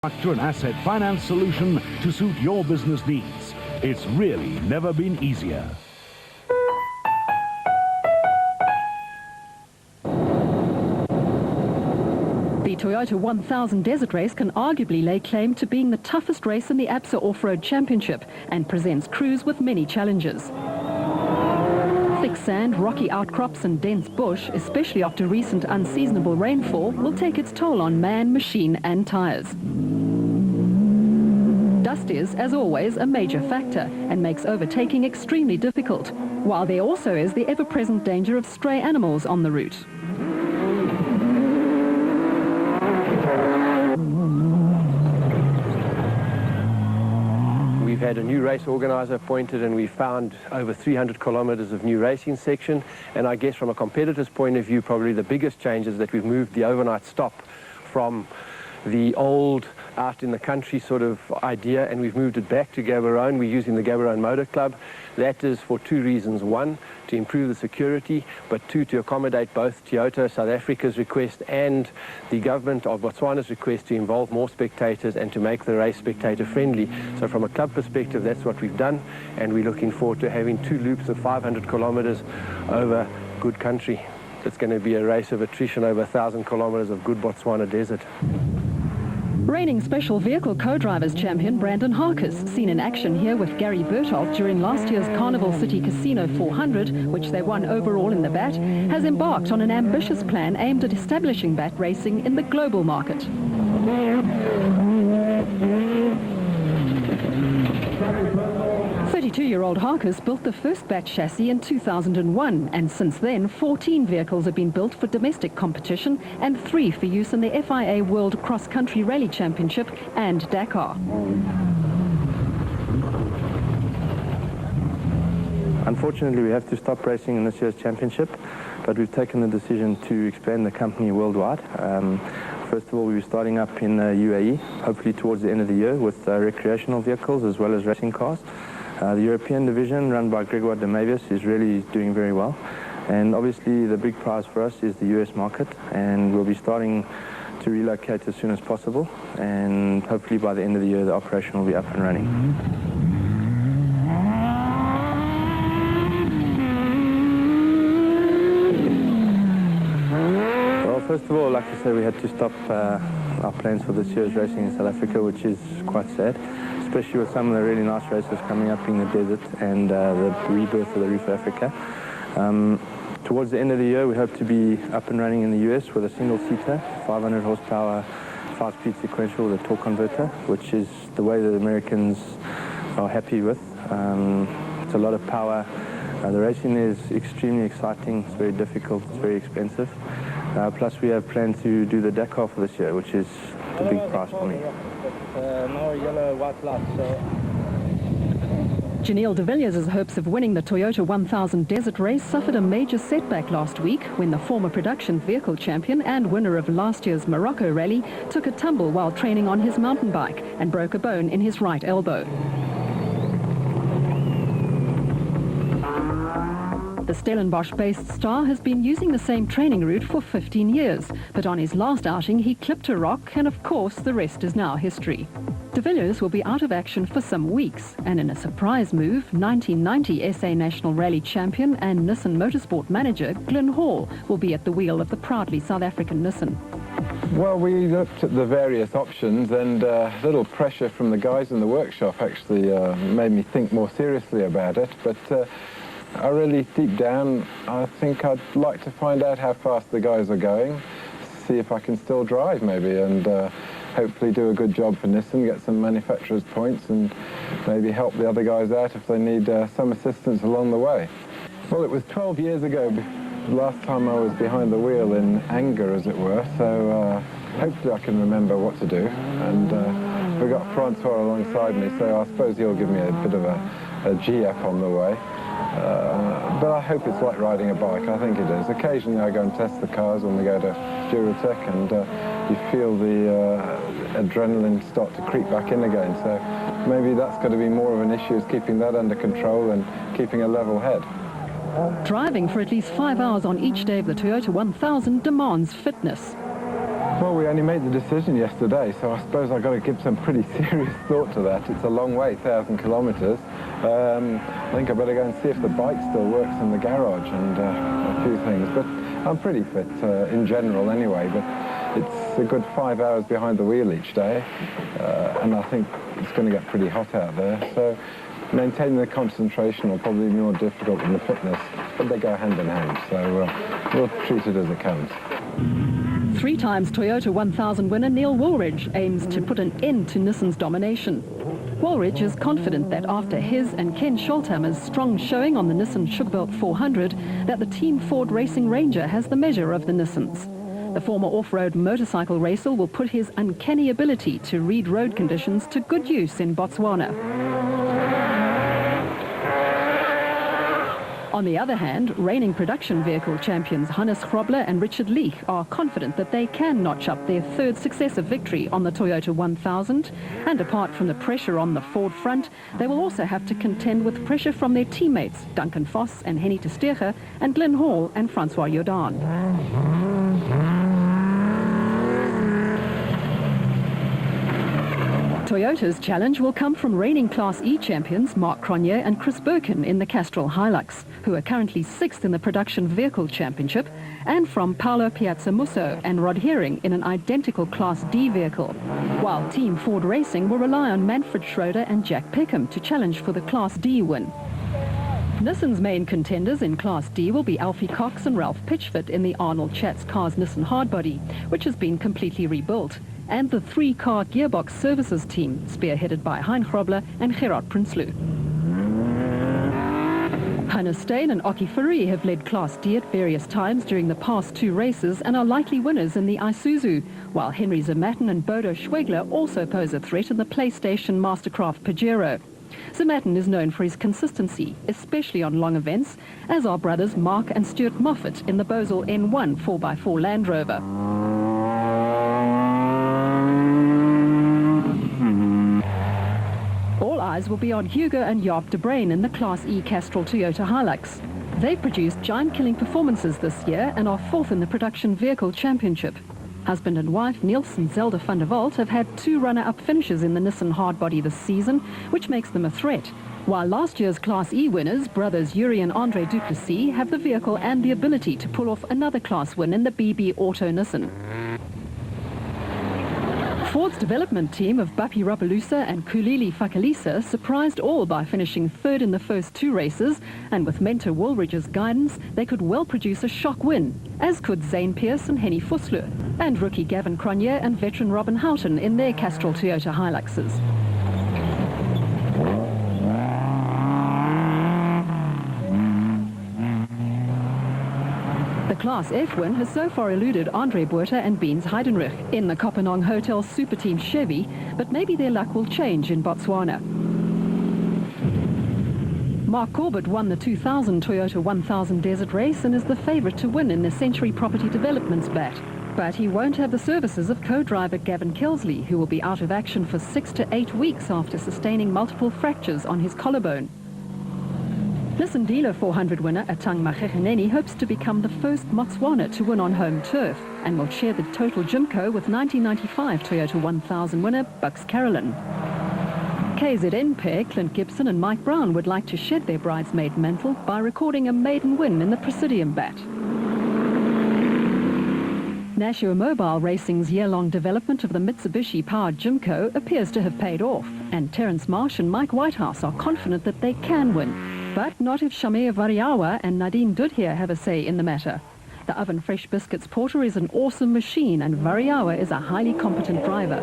Structure and asset finance solution to suit your business needs. It's really never been easier. The Toyota 1000 Desert Race can arguably lay claim to being the toughest race in the ABSA Off-Road Championship and presents crews with many challenges. Thick sand, rocky outcrops and dense bush, especially after recent unseasonable rainfall, will take its toll on man, machine and tyres. Dust is, as always, a major factor and makes overtaking extremely difficult, while there also is the ever-present danger of stray animals on the route. We've had a new race organizer appointed and we found over 300 kilometers of new racing section, and I guess from a competitor's point of view, probably the biggest change is that we've moved the overnight stop from the old out in the country sort of idea, and we've moved it back to Gaborone. We're using the Gaborone Motor Club. That is for two reasons. One, to improve the security, but two, to accommodate both Toyota South Africa's request and the government of Botswana's request to involve more spectators and to make the race spectator friendly. So from a club perspective, that's what we've done, and we're looking forward to having two loops of 500 kilometers over good country. It's going to be a race of attrition over 1,000 kilometers of good Botswana desert. Reigning Special Vehicle Co-Drivers champion Brandon Harkis, seen in action here with Gary Bertoldt during last year's Carnival City Casino 400, which they won overall in the BAT, has embarked on an ambitious plan aimed at establishing BAT racing in the global market. 32-year-old Harkis built the first BAT chassis in 2001, and since then 14 vehicles have been built for domestic competition and 3 for use in the FIA World Cross Country Rally Championship and Dakar. Unfortunately, we have to stop racing in this year's championship, but we've taken the decision to expand the company worldwide. First of all, we'll be starting up in UAE, hopefully towards the end of the year, with recreational vehicles as well as racing cars. The European division, run by Gregoire de Mavius, is really doing very well. And obviously, the big prize for us is the US market, and we'll be starting to relocate as soon as possible. And hopefully, by the end of the year, the operation will be up and running. First of all, like I said, we had to stop our plans for this year's racing in South Africa, which is quite sad, especially with some of the really nice races coming up in the desert and the rebirth of the Roof of Africa. Towards the end of the year, we hope to be up and running in the US with a single-seater, 500 horsepower, 5-speed sequential with a torque converter, which is the way that Americans are happy with. It's a lot of power. The racing is extremely exciting. It's very difficult. It's very expensive. Plus, we have planned to do the Dakar for this year, which is the big prize for me. Janelle de Villiers' hopes of winning the Toyota 1000 Desert Race suffered a major setback last week when the former production vehicle champion and winner of last year's Morocco Rally took a tumble while training on his mountain bike and broke a bone in his right elbow. The Stellenbosch-based star has been using the same training route for 15 years, but on his last outing he clipped a rock, and of course the rest is now history. De Villiers will be out of action for some weeks, and in a surprise move, 1990 SA National Rally champion and Nissan Motorsport manager Glyn Hall will be at the wheel of the proudly South African Nissan. Well, we looked at the various options, and a little pressure from the guys in the workshop actually made me think more seriously about it, but I really, deep down, I think I'd like to find out how fast the guys are going, see if I can still drive maybe, and hopefully do a good job for Nissan, get some manufacturer's points, and maybe help the other guys out if they need some assistance along the way. Well, it was 12 years ago, the last time I was behind the wheel in anger, as it were, so hopefully I can remember what to do. And we've got Francois alongside me, so I suppose he'll give me a bit of a G-up on the way. But I hope it's like riding a bike. I think it is. Occasionally I go and test the cars when we go to Durotech, and you feel the adrenaline start to creep back in again. So maybe that's going to be more of an issue, is keeping that under control and keeping a level head. Driving for at least 5 hours on each day of the Toyota 1000 demands fitness. Well, we only made the decision yesterday, so I suppose I've got to give some pretty serious thought to that. It's a long way, 1,000 kilometres. I think I better go and see if the bike still works in the garage and a few things. But I'm pretty fit in general anyway, but it's a good 5 hours behind the wheel each day, and I think it's going to get pretty hot out there. So maintaining the concentration will probably be more difficult than the fitness, but they go hand in hand, so we'll treat it as it comes. 3 times Toyota 1000 winner Neil Woolridge aims to put an end to Nissan's domination. Woolridge is confident that after his and Ken Scholthammer's strong showing on the Nissan Schugbelt 400, that the Team Ford Racing Ranger has the measure of the Nissans. The former off-road motorcycle racer will put his uncanny ability to read road conditions to good use in Botswana. On the other hand, reigning production vehicle champions Hannes Grobler and Richard Leach are confident that they can notch up their 3rd successive victory on the Toyota 1000. And apart from the pressure on the Ford front, they will also have to contend with pressure from their teammates Duncan Voss and Henny Tersteegen and Glenn Hall and Francois Jordan. Toyota's challenge will come from reigning Class E champions Mark Cronje and Chris Birkin in the Castrol Hilux, who are currently 6th in the Production Vehicle Championship, and from Paolo Piazzamusso and Rod Herring in an identical Class D vehicle, while Team Ford Racing will rely on Manfred Schroeder and Jack Peckham to challenge for the Class D win. Nissan's main contenders in Class D will be Alfie Cox and Ralph Pitchford in the Arnold Schatz Cars Nissan Hardbody, which has been completely rebuilt, and the 3-car gearbox services team, spearheaded by Hein Grobler and Gerard Prinsloo. Hannes Steyn and Oki Fari have led Class D at various times during the past 2 races and are likely winners in the Isuzu, while Henry Zermatten and Bodo Schwegler also pose a threat in the PlayStation Mastercraft Pajero. Zermatten is known for his consistency, especially on long events, as are brothers Mark and Stuart Moffat in the Bosel N1 4x4 Land Rover. All eyes will be on Hugo and Jaap de Bruyn in the Class E Castrol Toyota Hilux. They've produced giant-killing performances this year and are 4th in the Production Vehicle Championship. Husband and wife Niels and Zelda van der Walt have had 2 runner-up finishes in the Nissan Hardbody this season, which makes them a threat. While last year's Class E winners, brothers Yuri and Andre Duplessis, have the vehicle and the ability to pull off another class win in the BB Auto Nissan. Ford's development team of Bapi Rapaloosa and Kulili Fakalisa surprised all by finishing 3rd in the first 2 races, and with mentor Woolridge's guidance, they could well produce a shock win, as could Zane Pierce and Henny Vosloo, and rookie Gavin Cronje and veteran Robin Houghton in their Castrol Toyota Hiluxes. The Class F win has so far eluded Andre Buerta and Beens Heidenrich in the Kopenong Hotel Super Team Chevy, but maybe their luck will change in Botswana. Mark Corbett won the 2000 Toyota 1000 Desert Race and is the favourite to win in the Century Property Development's bat. But he won't have the services of co-driver Gavin Kelsley, who will be out of action for 6 to 8 weeks after sustaining multiple fractures on his collarbone. Nissan Dealer 400 winner Atang Magegeneni hopes to become the first Motswana to win on home turf and will share the total Jimco with 1995 Toyota 1000 winner Bucks Carolyn. KZN pair Clint Gibson and Mike Brown would like to shed their bridesmaid mantle by recording a maiden win in the Presidium bat. Nashua Mobile Racing's year-long development of the Mitsubishi-powered Jimco appears to have paid off, and Terence Marsh and Mike Whitehouse are confident that they can win. But not if Shamea Variawa and Nadine Dudhier have a say in the matter. The Oven Fresh Biscuits porter is an awesome machine, and Variawa is a highly competent driver.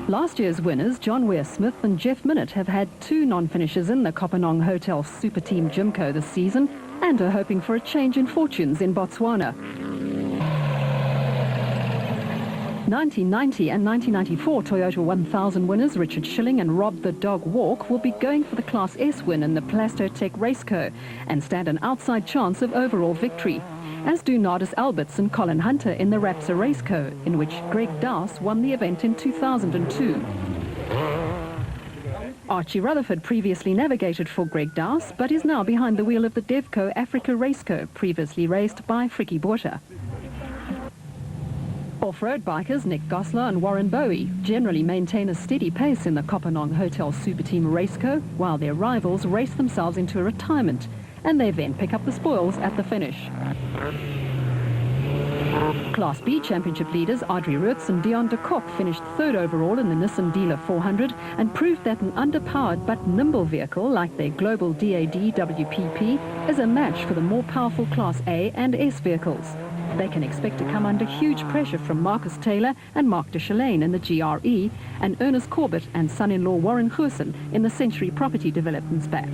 Last year's winners, John Weir-Smith and Jeff Minnett, have had 2 non-finishers in the Kopenong Hotel Super Team Jimco this season and are hoping for a change in fortunes in Botswana. 1990 and 1994 Toyota 1000 winners Richard Schilling and Rob the Dog Walk will be going for the Class S win in the Plastotech Raceco and stand an outside chance of overall victory, as do Nardis Alberts and Colin Hunter in the Rapsa Raceco, in which Greg Dowse won the event in 2002. Archie Rutherford previously navigated for Greg Dowse, but is now behind the wheel of the Devco Africa Raceco, previously raced by Frikkie Botha. Off-road bikers Nick Goslar and Warren Bowie generally maintain a steady pace in the Kopanong Hotel Super Team Raceco, while their rivals race themselves into retirement, and they then pick up the spoils at the finish. Class B Championship leaders Audrey Roots and Dion de Kock finished third overall in the Nissan Dealer 400 and proved that an underpowered but nimble vehicle like their global DAD WPP is a match for the more powerful Class A and S vehicles. They can expect to come under huge pressure from Marcus Taylor and Mark de Chalane in the GRE and Ernest Corbett and son-in-law Warren Goosen in the Century Property Development Spat.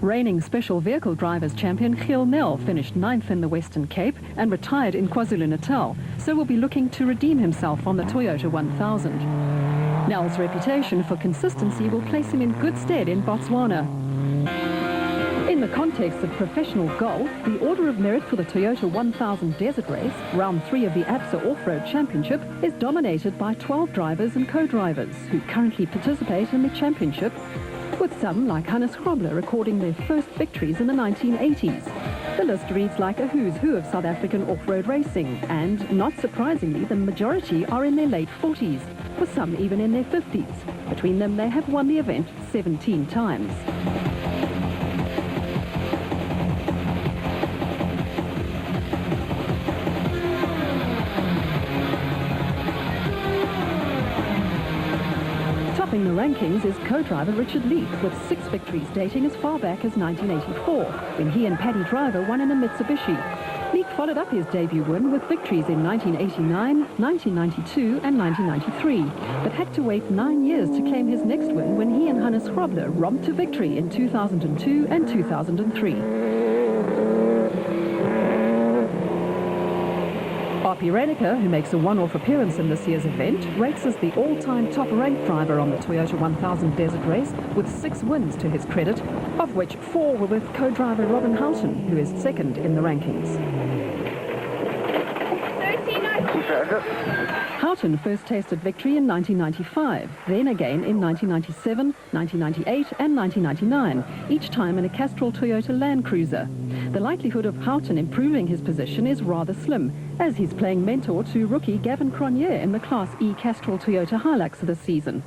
Reigning Special Vehicle Drivers Champion Giel Nel finished 9th in the Western Cape and retired in KwaZulu-Natal, so will be looking to redeem himself on the Toyota 1000. Nel's reputation for consistency will place him in good stead in Botswana. In the context of professional golf, the Order of Merit for the Toyota 1000 Desert Race, round 3 of the ABSA Off-Road Championship, is dominated by 12 drivers and co-drivers who currently participate in the championship, with some like Hannes Grobler recording their first victories in the 1980s. The list reads like a who's who of South African off-road racing, and not surprisingly, the majority are in their late 40s, with some even in their 50s. Between them, they have won the event 17 times. Topping the rankings is co-driver Richard Leek, with 6 victories dating as far back as 1984, when he and Paddy Driver won in a Mitsubishi. Leek followed up his debut win with victories in 1989, 1992 and 1993, but had to wait 9 years to claim his next win when he and Hannes Grobler romped to victory in 2002 and 2003. Arpi Redeker, who makes a one-off appearance in this year's event, ranks as the all-time top-ranked driver on the Toyota 1000 Desert Race with 6 wins to his credit, of which 4 were with co-driver Robin Houghton, who is second in the rankings. Houghton first tasted victory in 1995, then again in 1997, 1998 and 1999, each time in a Castrol Toyota Land Cruiser. The likelihood of Houghton improving his position is rather slim, as he's playing mentor to rookie Gavin Cronje in the Class E Castrol Toyota Hilux this season.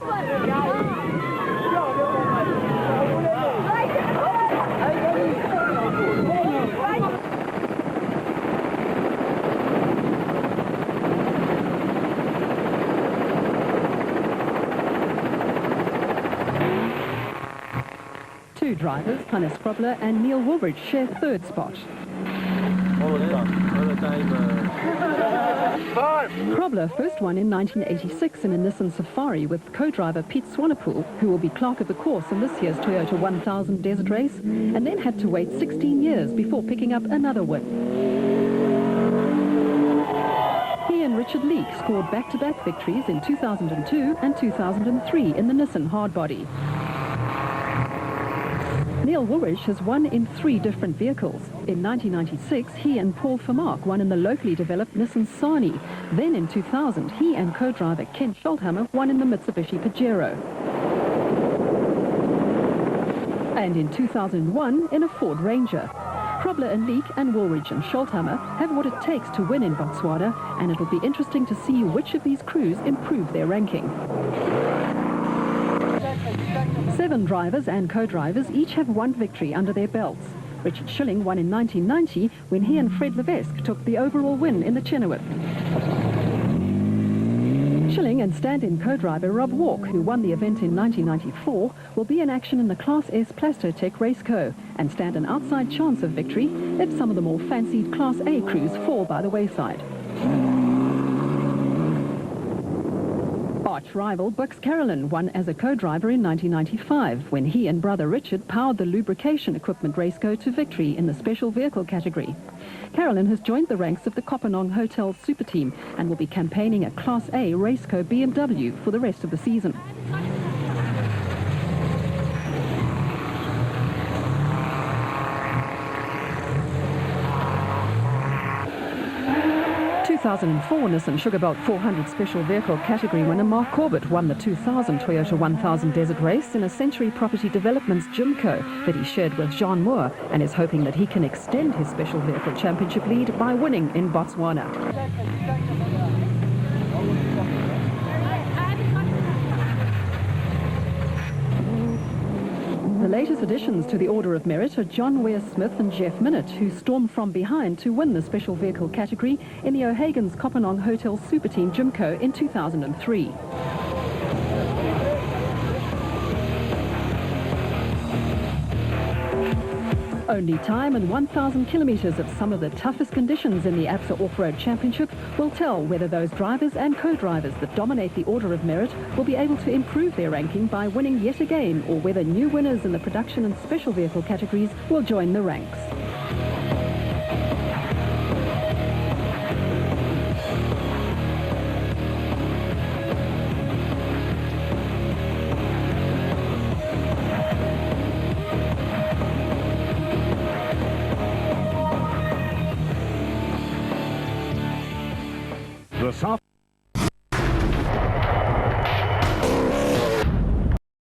Two drivers, Hannes Grobler and Neil Woolridge, share third spot. Grobler first won in 1986 in a Nissan Safari with co-driver Pete Swanepoel, who will be clerk of the course in this year's Toyota 1000 Desert Race, and then had to wait 16 years before picking up another win. He and Richard Leek scored back-to-back victories in 2002 and 2003 in the Nissan Hardbody. Neil Woolridge has won in 3 different vehicles. In 1996, he and Paul Vermaak won in the locally developed Nissan Sani. Then in 2000, he and co-driver Ken Schulthammer won in the Mitsubishi Pajero. And in 2001, in a Ford Ranger. Grobler and Leek and Woolridge and Schulthammer have what it takes to win in Botswana, and it'll be interesting to see which of these crews improve their ranking. 7 drivers and co-drivers each have 1 victory under their belts. Richard Schilling won in 1990 when he and Fred Levesque took the overall win in the Chenoweth. Schilling and stand-in co-driver Rob Walk, who won the event in 1994, will be in action in the Class S Plastotech Raceco and stand an outside chance of victory if some of the more fancied Class A crews fall by the wayside. Arch rival Bux Carolyn won as a co-driver in 1995 when he and brother Richard powered the lubrication equipment Raceco to victory in the special vehicle category. Carolyn has joined the ranks of the Kopanong Hotel Super Team and will be campaigning a Class A Raceco BMW for the rest of the season. 2004 Nissan Sugar Belt 400 Special Vehicle category winner Mark Corbett won the 2000 Toyota 1000 Desert Race in a Century Property Developments Jimco that he shared with Jean Moore, and is hoping that he can extend his Special Vehicle Championship lead by winning in Botswana. The latest additions to the Order of Merit are John Ware-Smith and Jeff Minnett, who stormed from behind to win the Special Vehicle category in the O'Hagan's Kopanong Hotel Super Team Jimco in 2003. Only time and 1,000 kilometres of some of the toughest conditions in the ABSA Off-Road Championship will tell whether those drivers and co-drivers that dominate the Order of Merit will be able to improve their ranking by winning yet again, or whether new winners in the production and special vehicle categories will join the ranks. The South